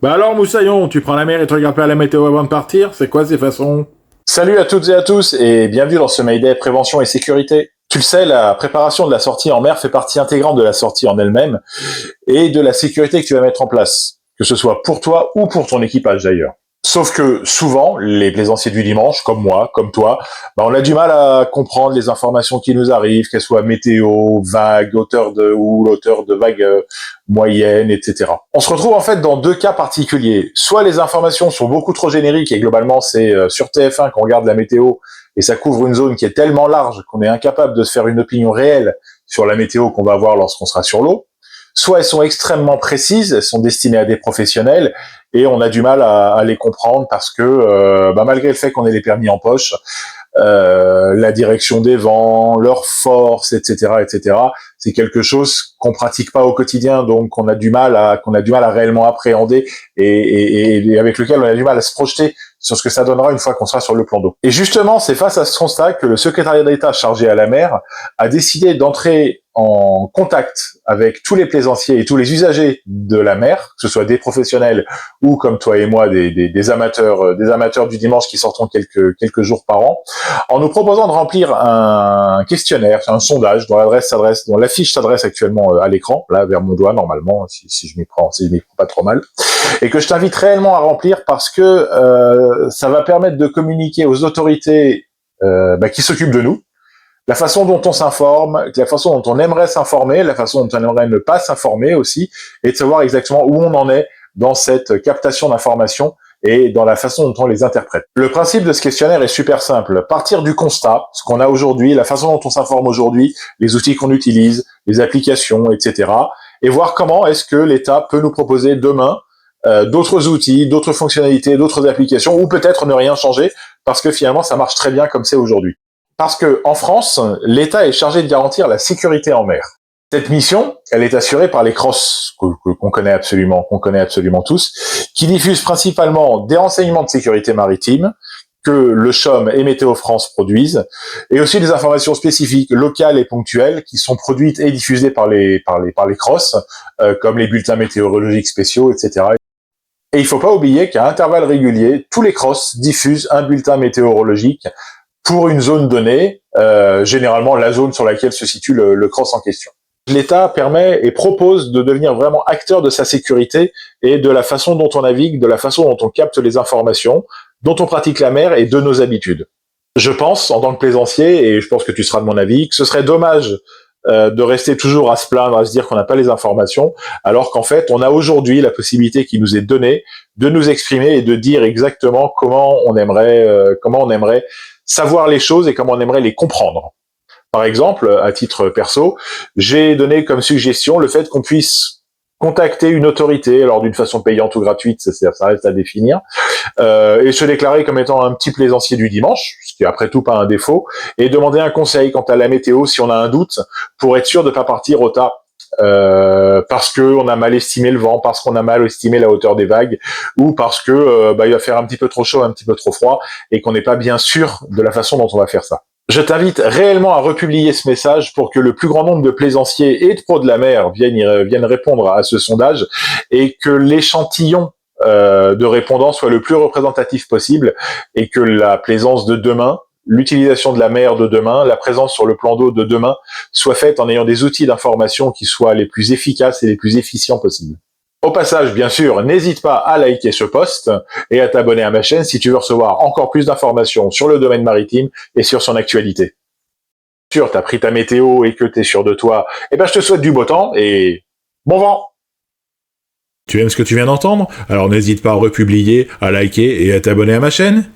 Bah alors Moussaillon, tu prends la mer et tu regardes pas la météo avant de partir? C'est quoi ces façons? Salut à toutes et à tous et bienvenue dans ce Mayday Prévention et Sécurité. Tu le sais, la préparation de la sortie en mer fait partie intégrante de la sortie en elle-même et de la sécurité que tu vas mettre en place, que ce soit pour toi ou pour ton équipage d'ailleurs. Sauf que souvent, les plaisanciers du dimanche, comme moi, comme toi, on a du mal à comprendre les informations qui nous arrivent, qu'elles soient météo, vagues, hauteur de vagues moyennes, etc. On se retrouve en fait dans deux cas particuliers. Soit les informations sont beaucoup trop génériques et globalement c'est sur TF1 qu'on regarde la météo et ça couvre une zone qui est tellement large qu'on est incapable de se faire une opinion réelle sur la météo qu'on va avoir lorsqu'on sera sur l'eau. Soit elles sont extrêmement précises, elles sont destinées à des professionnels et on a du mal à les comprendre parce que malgré le fait qu'on ait les permis en poche, la direction des vents, leur force, etc., c'est quelque chose qu'on pratique pas au quotidien, donc qu'on a du mal à réellement appréhender et avec lequel on a du mal à se projeter sur ce que ça donnera une fois qu'on sera sur le plan d'eau. Et justement, c'est face à ce constat que le secrétariat d'État chargé à la mer a décidé d'entrer en contact avec tous les plaisanciers et tous les usagers de la mer, que ce soit des professionnels ou comme toi et moi des amateurs du dimanche qui sortent quelques jours par an, en nous proposant de remplir un questionnaire, un sondage dont l'affiche s'adresse actuellement à l'écran, là vers mon doigt normalement, si je m'y prends pas trop mal, et que je t'invite réellement à remplir parce que ça va permettre de communiquer aux autorités qui s'occupent de nous, la façon dont on s'informe, la façon dont on aimerait s'informer, la façon dont on aimerait ne pas s'informer aussi, et de savoir exactement où on en est dans cette captation d'informations et dans la façon dont on les interprète. Le principe de ce questionnaire est super simple. Partir du constat, ce qu'on a aujourd'hui, la façon dont on s'informe aujourd'hui, les outils qu'on utilise, les applications, etc. Et voir comment est-ce que l'État peut nous proposer demain d'autres outils, d'autres fonctionnalités, d'autres applications, ou peut-être ne rien changer, parce que finalement ça marche très bien comme c'est aujourd'hui. Parce que en France, l'État est chargé de garantir la sécurité en mer. Cette mission, elle est assurée par les CROSS, qu'on connaît absolument tous, qui diffusent principalement des renseignements de sécurité maritime que le CHOM et Météo France produisent, et aussi des informations spécifiques, locales et ponctuelles, qui sont produites et diffusées par les CROSS, comme les bulletins météorologiques spéciaux, etc. Et il ne faut pas oublier qu'à intervalles réguliers, tous les CROSS diffusent un bulletin météorologique pour une zone donnée, généralement la zone sur laquelle se situe le CROSS en question. L'État permet et propose de devenir vraiment acteur de sa sécurité et de la façon dont on navigue, de la façon dont on capte les informations, dont on pratique la mer et de nos habitudes. Je pense, en tant que plaisancier, et je pense que tu seras de mon avis, que ce serait dommage de rester toujours à se plaindre, à se dire qu'on n'a pas les informations, alors qu'en fait, on a aujourd'hui la possibilité qui nous est donnée de nous exprimer et de dire exactement comment on aimerait savoir les choses et comment on aimerait les comprendre. Par exemple, à titre perso, j'ai donné comme suggestion le fait qu'on puisse contacter une autorité, alors d'une façon payante ou gratuite, ça reste à définir, et se déclarer comme étant un petit plaisancier du dimanche, ce qui est après tout pas un défaut, et demander un conseil quant à la météo si on a un doute, pour être sûr de ne pas partir au tas. Parce qu'on a mal estimé le vent, parce qu'on a mal estimé la hauteur des vagues, ou parce que il va faire un petit peu trop chaud, un petit peu trop froid, et qu'on n'est pas bien sûr de la façon dont on va faire ça. Je t'invite réellement à republier ce message pour que le plus grand nombre de plaisanciers et de pros de la mer viennent répondre à ce sondage et que l'échantillon de répondants soit le plus représentatif possible et que la plaisance de demain, l'utilisation de la mer de demain, la présence sur le plan d'eau de demain soit faite en ayant des outils d'information qui soient les plus efficaces et les plus efficients possibles. Au passage, bien sûr, n'hésite pas à liker ce post et à t'abonner à ma chaîne si tu veux recevoir encore plus d'informations sur le domaine maritime et sur son actualité. Bien sûr, t'as pris ta météo et que t'es sûr de toi, je te souhaite du beau temps et bon vent! Tu aimes ce que tu viens d'entendre? Alors n'hésite pas à republier, à liker et à t'abonner à ma chaîne.